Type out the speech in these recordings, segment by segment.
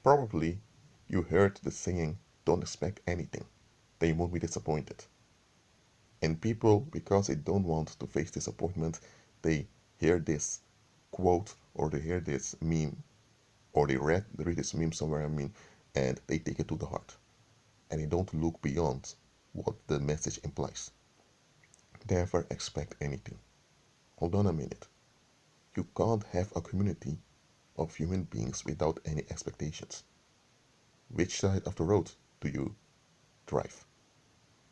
Probably you heard the saying, don't expect anything, then you won't be disappointed. And people, because they don't want to face disappointment, they hear this quote or they hear this meme or they read this meme somewhere, and they take it to the heart. And they don't look beyond what the message implies. Never expect anything. Hold on a minute. You can't have a community of human beings without any expectations. Which side of the road do you drive?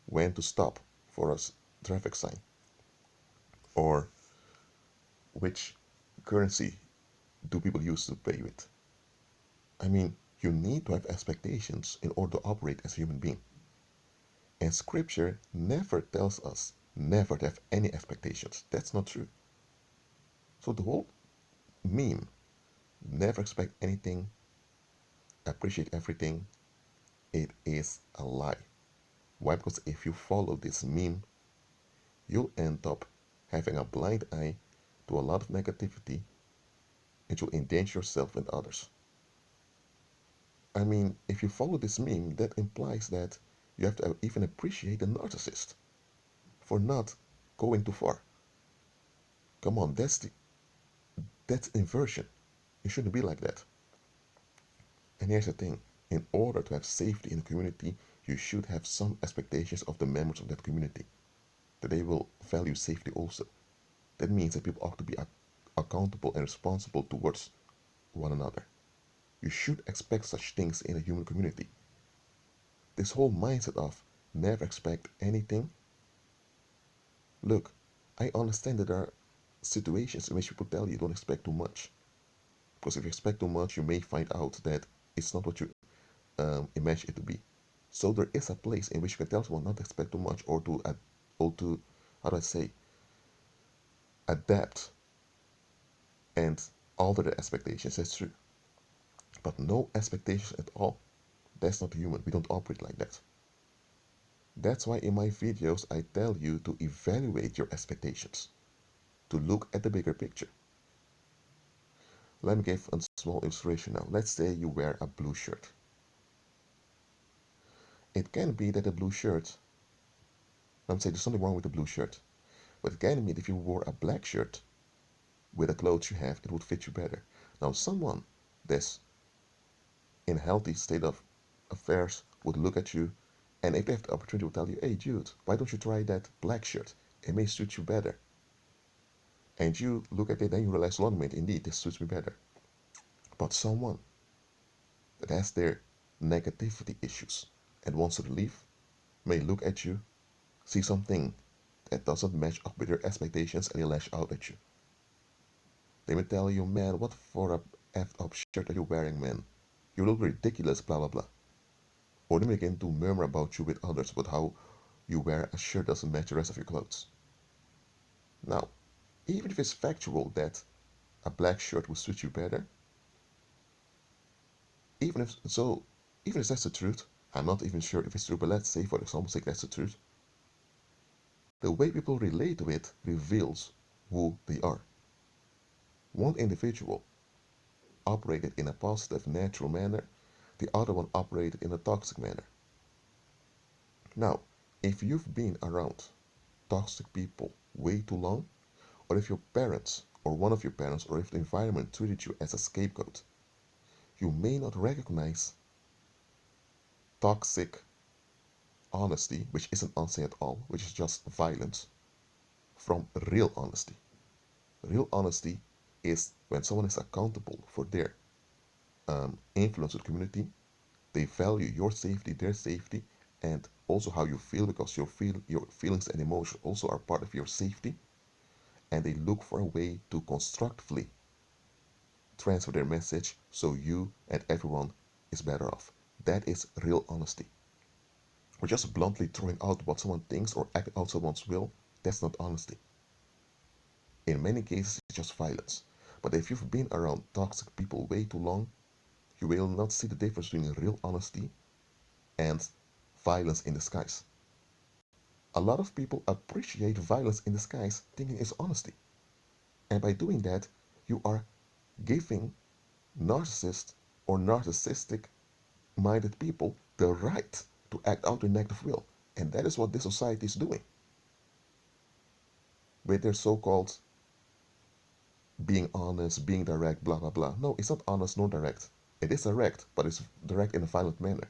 When to stop for a traffic sign? Or which currency do people use to pay with? You need to have expectations in order to operate as a human being. And scripture never tells us never to have any expectations. That's not true. So the whole meme, never expect anything, appreciate everything, it is a lie. Why? Because if you follow this meme, you'll end up having a blind eye to a lot of negativity and you'll endanger yourself and others. If you follow this meme, that implies that you have to even appreciate the narcissist for not going too far. Come on, that's inversion. It shouldn't be like that. And here's the thing, in order to have safety in the community, you should have some expectations of the members of that community, that they will value safety also. That means that people ought to be accountable and responsible towards one another. You should expect such things in a human community. This whole mindset of never expect anything. Look, I understand that there are situations in which people tell you don't expect too much. Because if you expect too much, you may find out that it's not what you imagine it to be. So there is a place in which you can tell someone not to expect too much or to how do I say, adapt and alter the expectations. That's true. But no expectations at all. That's not human. We don't operate like that. That's why in my videos I tell you to evaluate your expectations, to look at the bigger picture. Let me give a small illustration now. Let's say you wear a blue shirt. It can be that the blue shirt, I'm saying there's something wrong with the blue shirt, but it can mean if you wore a black shirt with the clothes you have, it would fit you better. Now, someone that's in a healthy state of affairs would look at you, and if they have the opportunity, will tell you, hey, dude, why don't you try that black shirt? It may suit you better. And you look at it, then you realize, long minute, indeed, this suits me better. But someone that has their negativity issues and wants to leave may look at you, see something that doesn't match up with your expectations, and they lash out at you. They may tell you, man, what for a effed up shirt are you wearing, man? You look ridiculous, blah blah blah. Or they may begin to murmur about you with others about how you wear a shirt doesn't match the rest of your clothes. Now, even if it's factual that a black shirt will suit you better, even if so, even if that's the truth, I'm not even sure if it's true, but let's say for example's sake that's the truth. The way people relate to it reveals who they are. One individual operated in a positive, natural manner, the other one operated in a toxic manner. Now, if you've been around toxic people way too long, or if your parents, or one of your parents, or if the environment treated you as a scapegoat, you may not recognize toxic honesty, which isn't honesty at all, which is just violence, from real honesty. Real honesty is when someone is accountable for their influence with the community. They value your safety, their safety, and also how you feel, because your feelings and emotions also are part of your safety. And they look for a way to constructively transfer their message so you and everyone is better off. That is real honesty. Or just bluntly throwing out what someone thinks or acting out someone's will, that's not honesty. In many cases, it's just violence. But if you've been around toxic people way too long, you will not see the difference between real honesty and violence in disguise. A lot of people appreciate violence in disguise thinking it's honesty. And by doing that, you are giving narcissists or narcissistic minded people the right to act out their negative will. And that is what this society is doing with their so called being honest, being direct, blah, blah, blah. No, it's not honest nor direct. It is direct, but it's direct in a violent manner.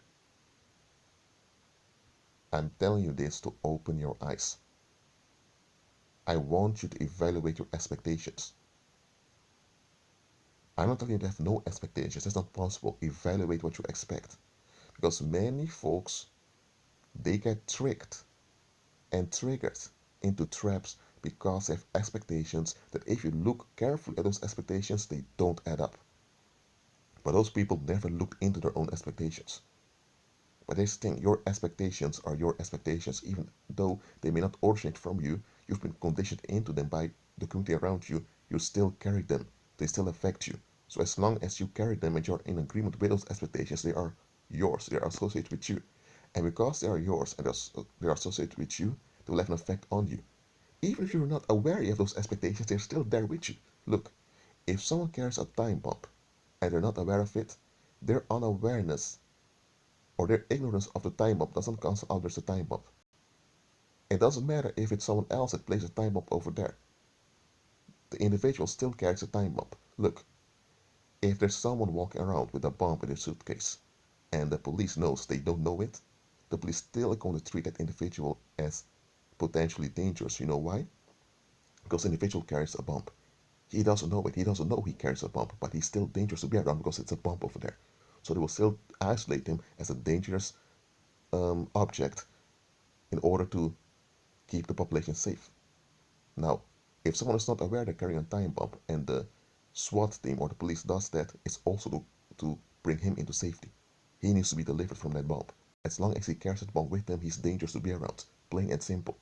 I'm telling you this to open your eyes. I want you to evaluate your expectations. I'm not telling you to have no expectations. That's not possible. Evaluate what you expect. Because many folks, they get tricked and triggered into traps because they have expectations that if you look carefully at those expectations, they don't add up. But those people never look into their own expectations. But this thing, your expectations are your expectations, even though they may not originate from you, you've been conditioned into them by the community around you, you still carry them. They still affect you. So as long as you carry them and you're in agreement with those expectations, they are yours, they are associated with you. And because they are yours and they are associated with you, they will have an effect on you. Even if you're not aware of those expectations, they're still there with you. Look, if someone carries a time bomb and they're not aware of it, their unawareness or their ignorance of the time bomb doesn't cancel out there's a time bomb. It doesn't matter if it's someone else that places a time bomb over there. The individual still carries a time bomb. Look, if there's someone walking around with a bomb in their suitcase and the police knows they don't know it, the police still are going to treat that individual as potentially dangerous. You know why? Because the individual carries a bomb. He doesn't know it. He doesn't know he carries a bomb, but he's still dangerous to be around because it's a bomb over there. So they will still isolate him as a dangerous object in order to keep the population safe. Now, if someone is not aware they're carrying a time bomb and the SWAT team or the police does that, it's also to bring him into safety. He needs to be delivered from that bomb. As long as he carries that bomb with him, he's dangerous to be around. Plain and simple.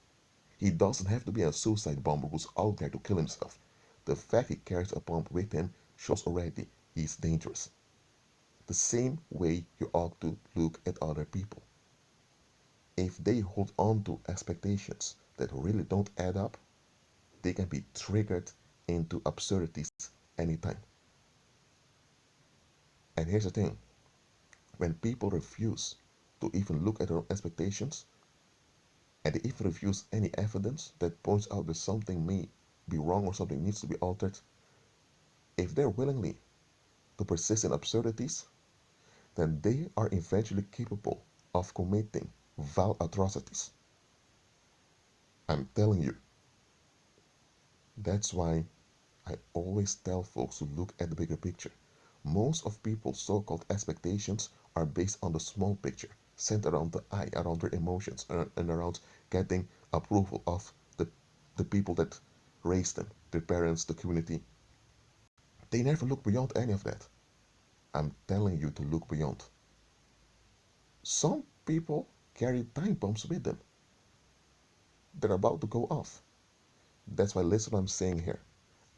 He doesn't have to be a suicide bomber who's out there to kill himself. The fact he carries a bomb with him shows already he's dangerous. The same way you ought to look at other people. If they hold on to expectations that really don't add up, they can be triggered into absurdities anytime. And here's the thing, when people refuse to even look at their own expectations, and they even refuse any evidence that points out that something may be wrong or something needs to be altered, if they're willingly to persist in absurdities, then they are eventually capable of committing vile atrocities. I'm telling you. That's why I always tell folks to look at the bigger picture. Most of people's so-called expectations are based on the small picture, centered around the I, around their emotions, and around getting approval of the people that raised them, their parents, the community. They never look beyond any of that. I'm telling you to look beyond. Some people carry time bombs with them. They're about to go off. That's why listen what I'm saying here.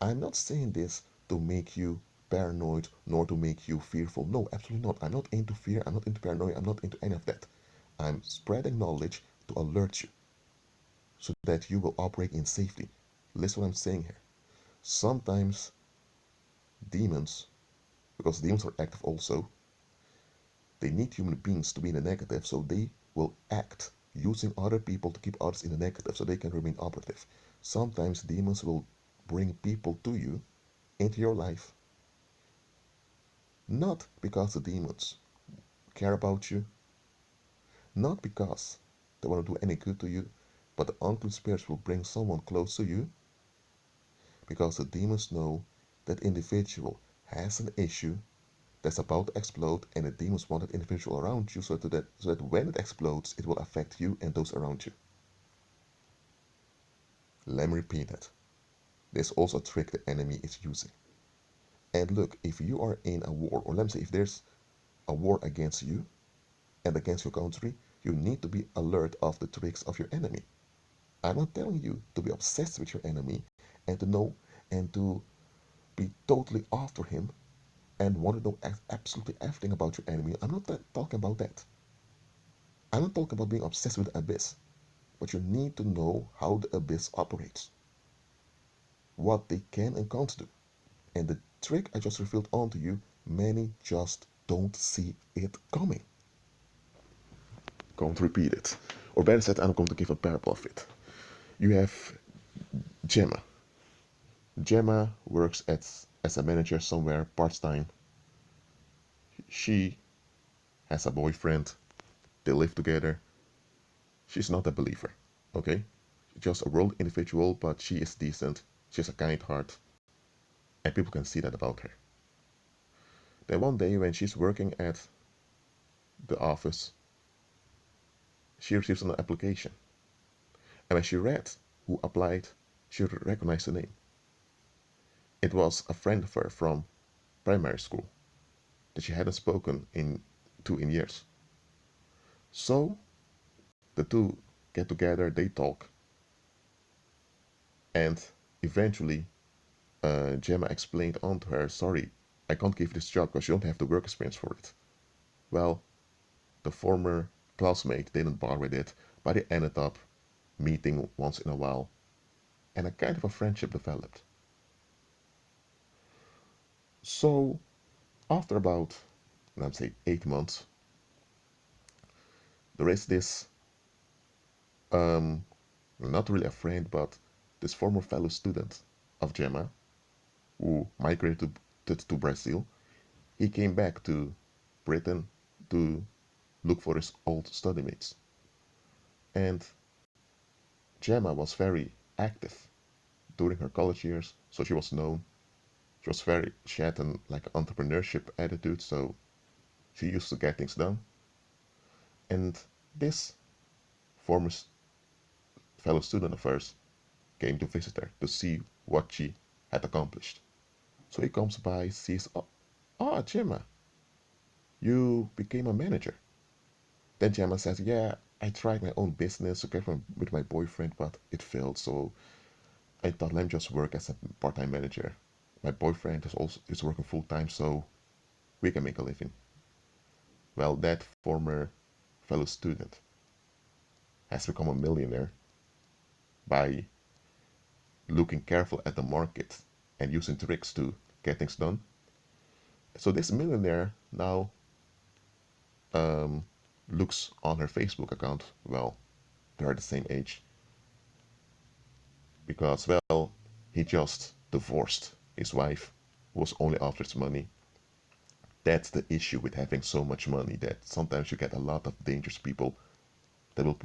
I'm not saying this to make you paranoid nor to make you fearful. No, absolutely not. I'm not into fear. I'm not into paranoia. I'm not into any of that. I'm spreading knowledge to alert you so that you will operate in safety. Listen what I'm saying here. Sometimes demons, because demons are active also, they need human beings to be in the negative, so they will act using other people to keep others in the negative so they can remain operative. Sometimes demons will bring people to you into your life, not because the demons care about you, not because they want to do any good to you, but the unclean spirits will bring someone close to you because the demons know that individual has an issue that's about to explode, and the demons want that individual around you so that when it explodes, it will affect you and those around you. Let me repeat that. There's also a trick the enemy is using. And look, if you are in a war, or let me say if there's a war against you and against your country, you need to be alert of the tricks of your enemy. I'm not telling you to be obsessed with your enemy and to know and to be totally after him and want to know absolutely everything about your enemy. I'm not talking about that. I'm not talking about being obsessed with the abyss, but you need to know how the abyss operates, what they can and can't do. And the trick I just revealed onto you, many just don't see it coming. Going to repeat it. Or better said, I'm going to give a parable of it. You have Gemma. Gemma works as a manager somewhere part-time. She has a boyfriend. They live together. She's not a believer, okay? Just a world individual, but she is decent. She has a kind heart, and people can see that about her. Then one day, when she's working at the office, she receives an application. And when she read who applied, she recognized the name. It was a friend of her from primary school that she hadn't spoken to in years. So the two get together, they talk, and eventually Gemma explained on to her, sorry, I can't give you this job because you don't have the work experience for it. Well, the former classmate didn't bother with it, but they ended up meeting once in a while, and a kind of a friendship developed. So, after about, let's say, 8 months, there is this, um, not really a friend, but this former fellow student of Gemma who migrated to Brazil. He came back to Britain to look for his old study mates. And Gemma was very active during her college years, so she was known. She had an like entrepreneurship attitude, so she used to get things done. And this former fellow student of hers came to visit her to see what she had accomplished. So he comes by, sees, oh, Gemma, you became a manager. Then Gemma says, yeah, I tried my own business together with my boyfriend, but it failed. So I thought, let me just work as a part-time manager. My boyfriend is working full-time, so we can make a living. Well, that former fellow student has become a millionaire by looking careful at the market and using tricks to get things done. So this millionaire now um, looks on her Facebook account. Well, they're the same age because, well, he just divorced his wife, who was only after his money. That's the issue with having so much money, that sometimes you get a lot of dangerous people that will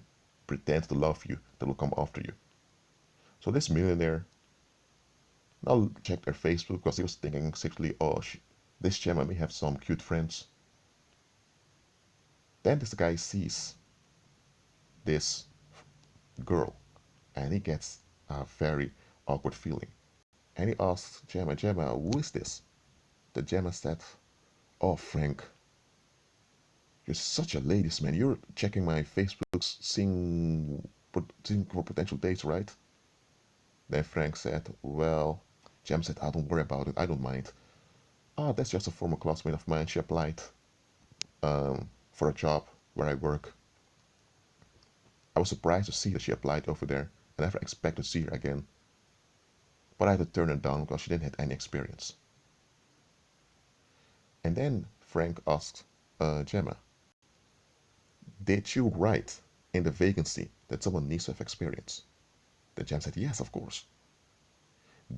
pretend to love you, that will come after you. So this millionaire now checked her Facebook because he was thinking secretly, oh, this Gemma may have some cute friends. Then this guy sees this girl and he gets a very awkward feeling. And he asks Gemma, Gemma, who is this? The Gemma said, oh, Frank, you're such a ladies' man. You're checking my Facebook, seeing for potential dates, right? Then Frank said, well, Gemma said, I don't worry about it. I don't mind. Ah, that's just a former classmate of mine. She applied for a job where I work. I was surprised to see that she applied over there. I never expected to see her again. But I had to turn her down because she didn't have any experience. And then Frank asked Gemma, did you write in the vacancy that someone needs to have experience? Then Gemma said, yes, of course.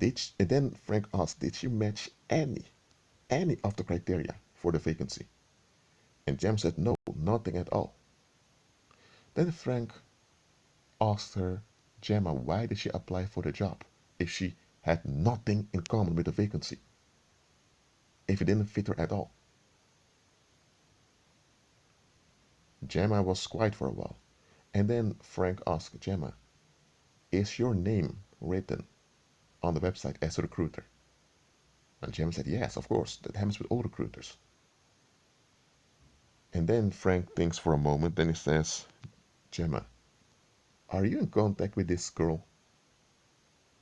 And then Frank asked, did you match any of the criteria for the vacancy? And Gemma said, no, nothing at all. Then Frank asked her, Gemma, why did she apply for the job if she had nothing in common with the vacancy? If it didn't fit her at all? Gemma was quiet for a while. And then Frank asked Gemma, is your name written on the website as a recruiter? And Gemma said, yes, of course. That happens with all recruiters. And then Frank thinks for a moment. Then he says, Gemma, are you in contact with this girl?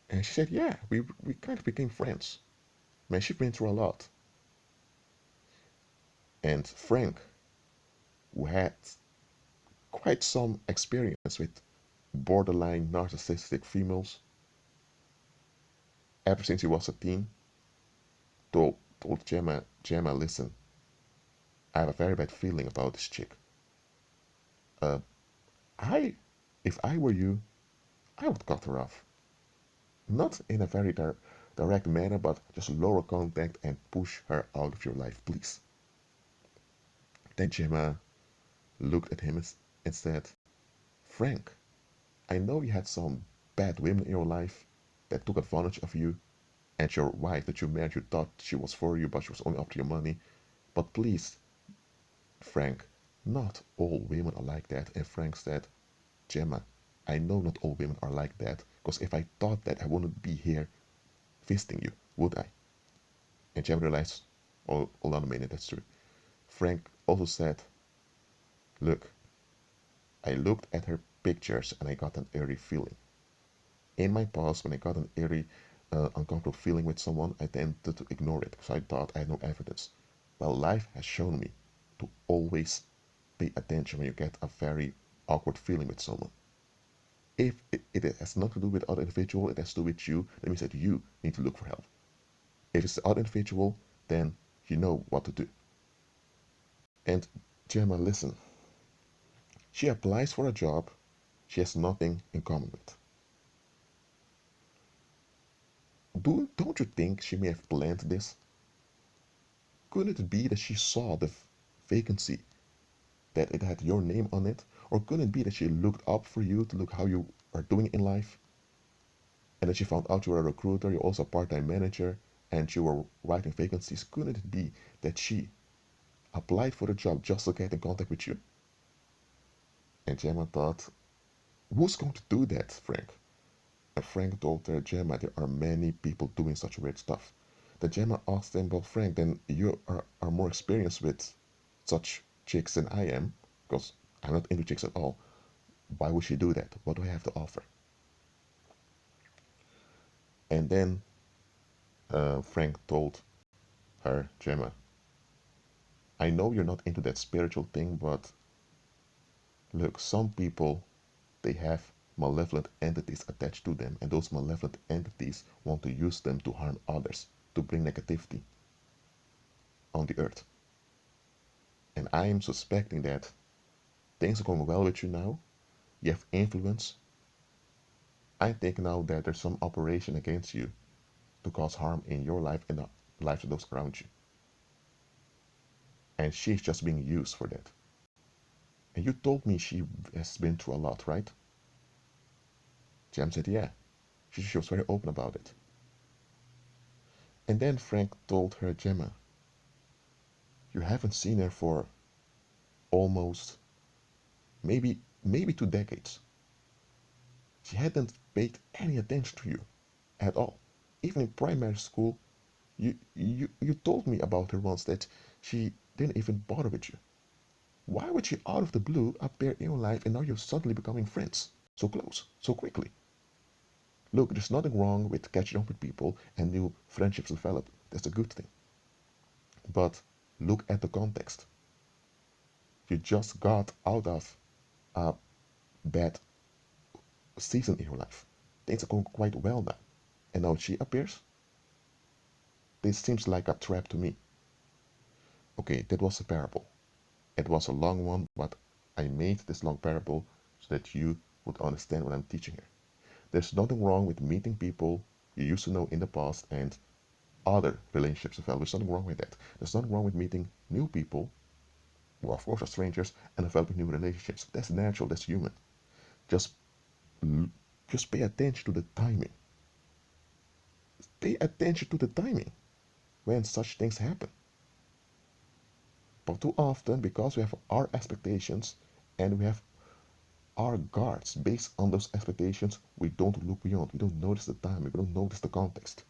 And she said, yeah, we kind of became friends. Man, she's been through a lot. And Frank, who had quite some experience with borderline narcissistic females ever since he was a teen, told Gemma, listen, I have a very bad feeling about this chick. Uh, I, if I were you, I would cut her off. Not in a very direct manner, but just lower contact and push her out of your life, please. Then Gemma looked at him and said, Frank, I know you had some bad women in your life that took advantage of you, and your wife that you married, you thought she was for you, but she was only after your money. But please, Frank, not all women are like that. And Frank said, Gemma, I know not all women are like that, because if I thought that, I wouldn't be here visiting you, would I? And Gemma realized, oh, hold on a minute, that's true. Frank also said, look, I looked at her pictures and I got an eerie feeling. In my past, when I got an eerie, uncomfortable feeling with someone, I tended to ignore it because I thought I had no evidence. Well, life has shown me to always pay attention when you get a very awkward feeling with someone. If it has nothing to do with other individual, it has to do with you, that means that you need to look for help. If it's the other individual, then you know what to do. And Gemma, listen, she applies for a job she has nothing in common with. Don't you think she may have planned this? Could it be that she saw the vacancy, that it had your name on it? Or could it be that she looked up for you to look how you are doing in life? And then she found out you were a recruiter, you're also a part-time manager, and you were writing vacancies. Couldn't it be that she applied for the job just to get in contact with you? And Gemma thought, who's going to do that, Frank? And Frank told her, Gemma, there are many people doing such weird stuff. Then Gemma asked him, well, Frank, then you are more experienced with such chicks than I am, because I'm not into chicks at all. Why would she do that? What do I have to offer? And then Frank told her, Gemma, I know you're not into that spiritual thing, but look, some people, they have malevolent entities attached to them, and those malevolent entities want to use them to harm others, to bring negativity on the earth. And I am suspecting that things are going well with you now. You have influence. I think now that there's some operation against you to cause harm in your life and the lives of those around you. And she's just being used for that. And you told me she has been through a lot, right? Jem said, yeah. She was very open about it. And then Frank told her, Gemma, you haven't seen her for almost maybe 2 decades. She hadn't paid any attention to you at all. Even in primary school, you told me about her once that she didn't even bother with you. Why would she out of the blue appear in your life and now you're suddenly becoming friends? So close, so quickly. Look, there's nothing wrong with catching up with people and new friendships develop. That's a good thing. But look at the context. You just got out of a bad season in your life. Things are going quite well now. And now she appears? This seems like a trap to me. Okay, that was a parable. It was a long one, but I made this long parable so that you would understand what I'm teaching here. There's nothing wrong with meeting people you used to know in the past and other relationships as well. There's nothing wrong with that. There's nothing wrong with meeting new people, who of course are strangers, and developing new relationships. That's natural, that's human. Just just pay attention to the timing. Pay attention to the timing when such things happen. But too often, because we have our expectations and we have our guards based on those expectations, we don't look beyond. We don't notice the timing. We don't notice the context.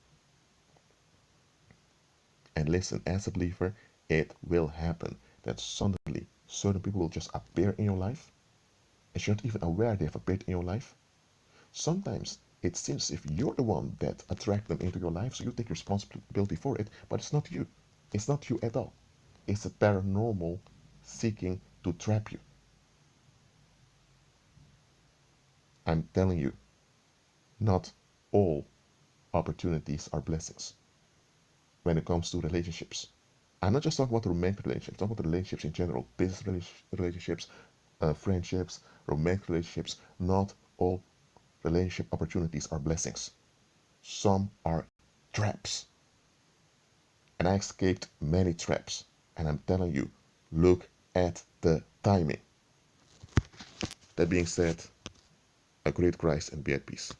And listen, as a believer, it will happen that suddenly certain people will just appear in your life and you're not even aware they have appeared in your life. Sometimes it seems as if you're the one that attract them into your life, so you take responsibility for it, but it's not you. It's not you at all. It's a paranormal seeking to trap you. I'm telling you, not all opportunities are blessings when it comes to relationships. I'm not just talking about romantic relationships, I'm talking about relationships in general, business relationships, friendships, romantic relationships. Not all relationship opportunities are blessings. Some are traps. And I escaped many traps. And I'm telling you, look at the timing. That being said, a great Christ and be at peace.